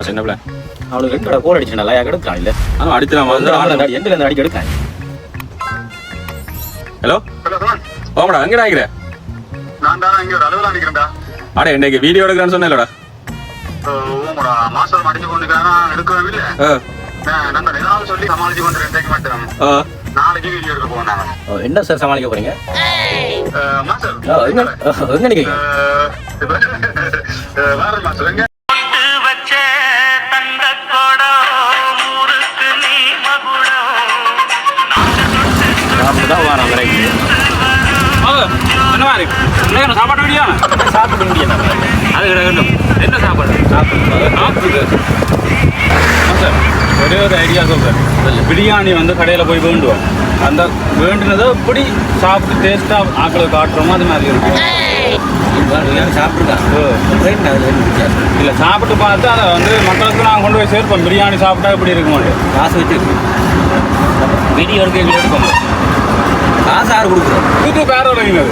சின்ன பிள்ளை அவனுக்கு ரெண்டு கோல் அடிச்சு நல்லா எடுக்கிறான் இல்ல அவன் அடிச்சுலாம் எந்த இருந்து அடிக்க எடுக்கிறான். ஹலோ ஓமடா எங்கடா ஆகிற நான் தான் இங்க ஒரு அலுவலா நிக்கிறேன்டா. ஆடா இன்னைக்கு வீடியோ எடுக்கிறான்னு சொன்னேன்லடா. ஓமடா மாஸ்டர் மடிச்சு கொண்டுக்கான எடுக்கவே இல்லை. நாங்க ஏதாவது சொல்லி சமாளிச்சு கொண்டு ரெண்டு மாட்டோம். நாளைக்கு வீடியோ எடுக்க போவோம் நாங்க. என்ன சார் சமாளிக்க போறீங்க மாஸ்டர்? எங்க நிக்கிறீங்க? வேற மாஸ்டர் எங்க சாப்பிட்டு முடியும். அது என்ன சாப்பாடு சாப்பிட்டு ஒரே ஒரு ஐடியா சொல்கிறேன். பிரியாணி வந்து கடையில் போய் வேண்டுவோம். அந்த வேண்டினதை எப்படி சாப்பிட்டு டேஸ்ட்டாக ஆக்களை காட்டுறோமோ அது மாதிரி இருக்கும். இல்லை சாப்பிட்டு பார்த்து அதை வந்து மக்களுக்கு நான் கொண்டு போய் சேர்ப்போம். பிரியாணி சாப்பிட்டா எப்படி இருக்க மாட்டேன். காசு வச்சு வீடியோ எடுக்க எங்களுக்கு எடுப்போம். காசு யார் கொடுக்குறோம்? யூடியூப் யாரோ வைங்க.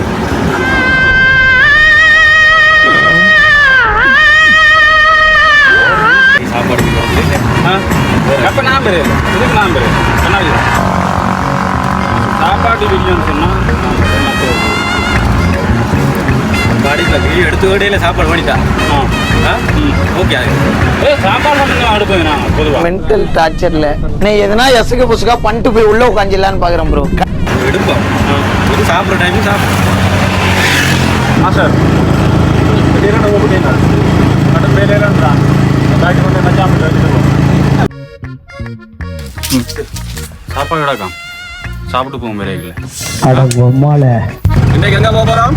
சாப்பாடு அப்போ நான் பெரிய இதுக்கு நான் பெரிய என்ன சாப்பாடு பிரியாணி சொன்னால் பாடியில் வீடியோ எடுத்து வேடையில் சாப்பாடு பண்ணிட்டா. ஓகே சாப்பாடு மட்டும் அடுப்பேன் நான் பொதுவாக. மென்டல் டார்ச்சரில் நீ எதனா எசுக்கு புசுக்கா பண்ணிட்டு போய் உள்ளே உட்காந்துலான்னு பார்க்குறேன் ப்ரோ. எடுப்போம் இது சாப்பிட்ற டைமும் சாப்பிடும். சார் திடீர்னு போட்டீங்க கடன் வேலையிலன்றா தாட்டி கொண்டு என்ன சாப்பிட்டு வச்சுருவோம். சாப்பாடு கிடக்கும் சாப்பிட்டு போகும் விரைவில். இன்னைக்கு எங்கே போக போகிறோம்?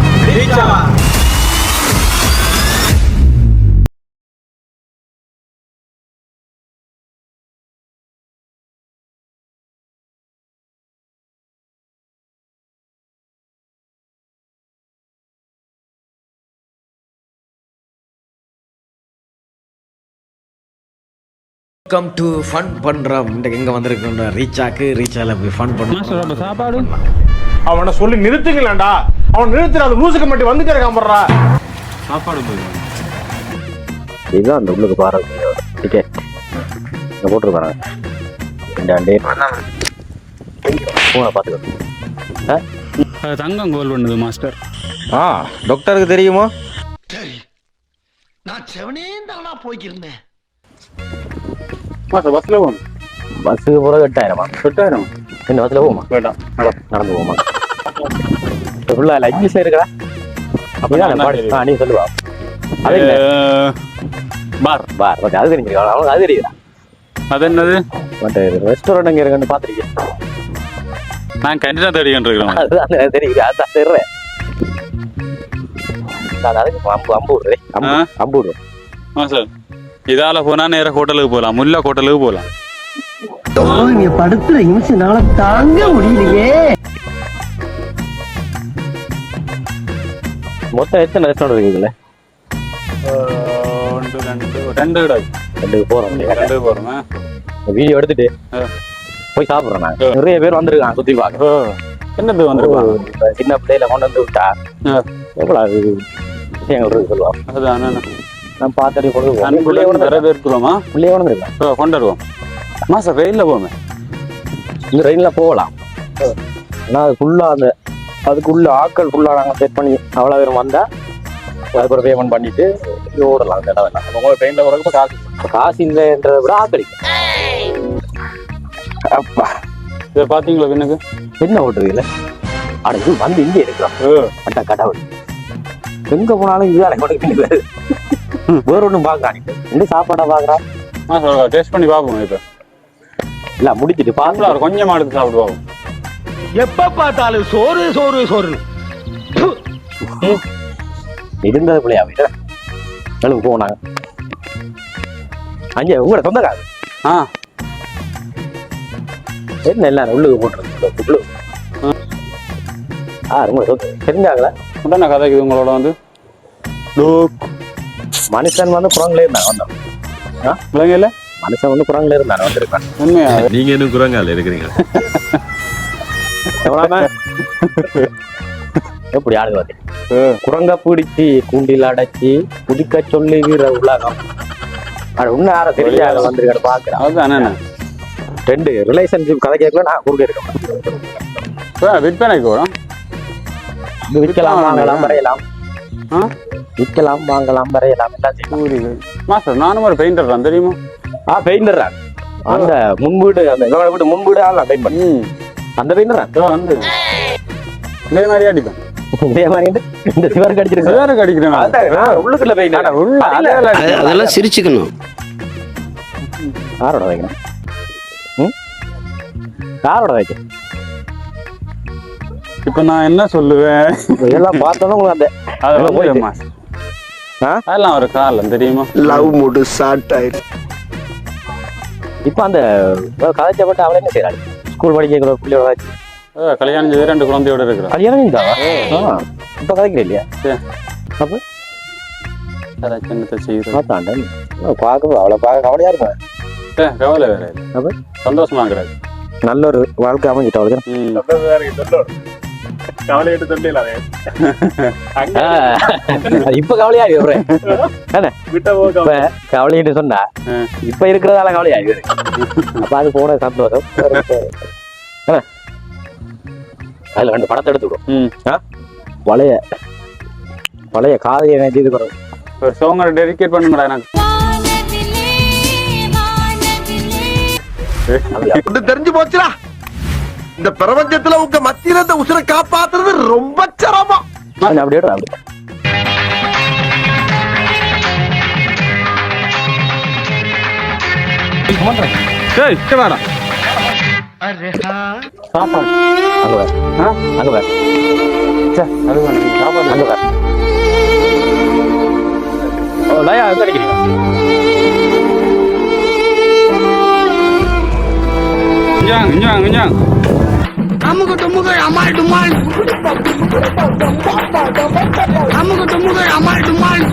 வெல்கம் டு ஃபன் பண்ணுறோம். இன்றைக்கு எங்கே வந்திருக்கோம்? ரீச்சால போய் ஃபன் பண்ணுறோம். சாப்பாடு அவனை சொல்லி நிறுத்துங்களேன்டா. அவன் நிறுத்துற அந்த லூசுக்கு மட்டும் வந்துட்டே இருக்கான் போடுறா. சாப்பாடு போயிடும். இதுதான் அந்த உள்ளுக்கு பாரு டிக்கெட் இங்கே போட்டுருக்காங்க. ஃபோனை பார்த்துக்கோ. தங்கம் கோல் பண்ணுது மாஸ்டர். டாக்டருக்கு தெரியுமா? நான் செவனே தானா போய்க்கிருந்தேன். மாஸ்டர் பஸ்ஸில் போகணும். பஸ்ஸுக்கு போகிற 8000 என்ன பஸ்ஸில் போகுமா? வேண்டாம் நடந்து போகுமா? ஃபுல்லாக இல்லை இங்கிலீஷில் இருக்கா? அப்படிதான் நீ சொல்லுவா. அது பார் பார் ஓகே அது தெரிஞ்சிருக்கா? அவனுக்கு அது தெரியுதா? அது என்னது? பட் ரெஸ்டாரண்ட் அங்கே இருக்குன்னு பார்த்துருக்கேன். நான் கண்டிப்பாக தேடிக்கிட்டு இருக்கிறேன். அதுதான் தெரியுது. அதுதான் தெரிறேன். நான் அதுக்கு அம்பு விடுறேன். அம்பு விடுறேன். சார் இதால போனா நேர ஹோட்டலுக்கு போகலாம். முல்லை ஹோட்டலுக்கு போகலாம். நீங்க படுத்துற நிமிஷம்னால தாங்க முடியலையே. மொத்தம் எத்தனை ரெஸ்டாரண்ட் இருக்குதுல்ல? ரெண்டு ரெண்டுக்கு போறோம். வீடியோ எடுத்துட்டு போய் சாப்பிட்றேன். நான் நிறைய பேர் வந்திருக்காங்க சுத்தி பார்க்க. என்ன பேர் வந்திருக்காங்க? சின்ன பிள்ளையில கொண்டு வந்து விட்டா எவ்வளவு விஷயங்கள் இருக்கு சொல்லுவாங்க. அதுதான் நான் பார்த்துட்டு நிறைய பேர் இருக்கிறோமா? பிள்ளைய கொண்டு இருக்கேன் கொண்டு வருவோம். மாசம் ட்ரெயினில் போவோமே. இந்த ட்ரெயினில் போகலாம். ஆனால் அது ஃபுல்லாக அந்த அதுக்குள்ள ஆட்கள் ஃபுல்லாக நாங்கள் செட் பண்ணி அவ்வளோ பேர் வந்தால் அதுக்கு ஒரு பேமெண்ட் பண்ணிட்டு ஓடலாம். அந்த இடம் வேண்டாம். உங்கள் ட்ரெயினில் போகிறப்ப காசு இல்லைன்றதை விட ஆக்களி அப்பா இதை பார்த்தீங்களா? எனக்கு என்ன ஓட்டுறது இல்லை. ஆனால் இது வந்து இங்கே இருக்கிறோம். அட்டா கடவுள் எங்கே போனாலும் இதுதான் எனக்கு வேற ஒன்றும் பார்க்குறான். இந்த சாப்பாடை பார்க்குறான். டேஸ்ட் பண்ணி பார்ப்போம். இப்போ இல்லை முடிச்சுட்டு பார்க்கலாம். கொஞ்சமாக எடுத்து சாப்பிடுவோம். எப்ப பார்த்தாலும் சோறு சோறு சோறு இருந்தது பிள்ளையாவே நலுக்கு போனாங்க. அங்கே உங்களோட சொந்தக்காரு என்ன எல்லாரும் உள்ளுக்கு போட்டுருக்கு. உங்களோட சொந்த தெரிஞ்சாங்களா? உடனே கதைக்குது உங்களோட வந்து மனுஷன் வந்து குரங்குல இருந்தாங்க வந்தோம். விலங்குல மனுஷன் வந்து குரங்குல இருந்தாங்க வந்திருக்கான். உண்மையா? நீங்க இன்னும் குரங்கால இருக்கிறீங்க. எப்படி ஆளுங்க குரங்க பிடிச்சி கூண்டில் அடைச்சி குதிக்க சொல்லுகிற உலகம் அது இன்னும் யாரை தெரியாத வந்திருக்காரு பாக்குறேன். அதுதானே ரெண்டு ரிலேஷன்ஷிப் கதை கேட்கல நான் குறுக்க இருக்கேன். விற்பனைக்கு வரும். இது விற்கலாம் வாங்கலாம் வரையலாம். விற்கலாம் வாங்கலாம் வரையலாம் எல்லாம் செய்யலாம். மாஸ்டர் நானும் ஒரு பெயிண்டர் தான் தெரியுமா? பெயிண்டர் அந்த முன்வீடு அந்த எங்களோட வீடு முன்வீடு ஆள் பெயிண்ட் பண்ணி அந்த பெயிண்டர் வந்து இதே மாதிரி அடிப்பேன். இதே மாதிரி இந்த சிவருக்கு அடிச்சிருக்கு. சிவருக்கு அடிக்கிறேன் உள்ளுக்குள்ள பெயிண்டர் உள்ள அதெல்லாம் சிரிச்சுக்கணும். யாரோட வைக்கணும்? யாரோட வைக்கணும்? இப்ப நான் என்ன சொல்லுவேன்? இதெல்லாம் பார்த்தோன்னா உங்களுக்கு அந்த அதெல்லாம் ஒரு காலம் தெரியுமா? லவ் மூடு ஸ்டார்ட் ஆயிடுச்சு. இப்ப அந்த கதைச்சப்பட்டு அவளை என்ன செய்யறாள்? ஸ்கூல் படிக்கிற பிள்ளையோட கல்யாணம் செய்து 2 குழந்தையோட இருக்கிறான். கல்யாணம் இருந்தாவா? இப்ப கதைக்கிறேன் இல்லையா? அப்ப என்னத்தை செய்யுது பார்த்தாண்ட பார்க்க அவளை பார்க்க கவலையா இருக்கும். கவலை வேற அப்ப சந்தோஷமா கிடையாது. நல்ல ஒரு வாழ்க்கை அமைஞ்சிட்டு அவளுக்கு. இப்ப கவலையா இப்ப கவலைன்னு சொன்னா இப்ப இருக்கிறதால கவலையா அப்ப அது போன சந்தோஷம். அதுல 2 படத்தை எடுத்துடும். பழைய பழைய காதையை இது பண்ணும். ஒரு சோங்க டெடிகேட் பண்ணுங்கடா எனக்கு. தெரிஞ்சு போச்சுடா. இந்த பிரபஞ்சத்துல உங்க மத்தியில இந்த உசுரை காப்பாத்துறது ரொம்ப சிரமம். அப்படியே அப்படி சாப்பாடு அங்க வேற சாப்பாடு அங்க வேற. ஓ லயா கிடைக்கிறீங்க. அமுக டுமுக அமால் டுமால். அமுக டுமுக அமால் டுமால்.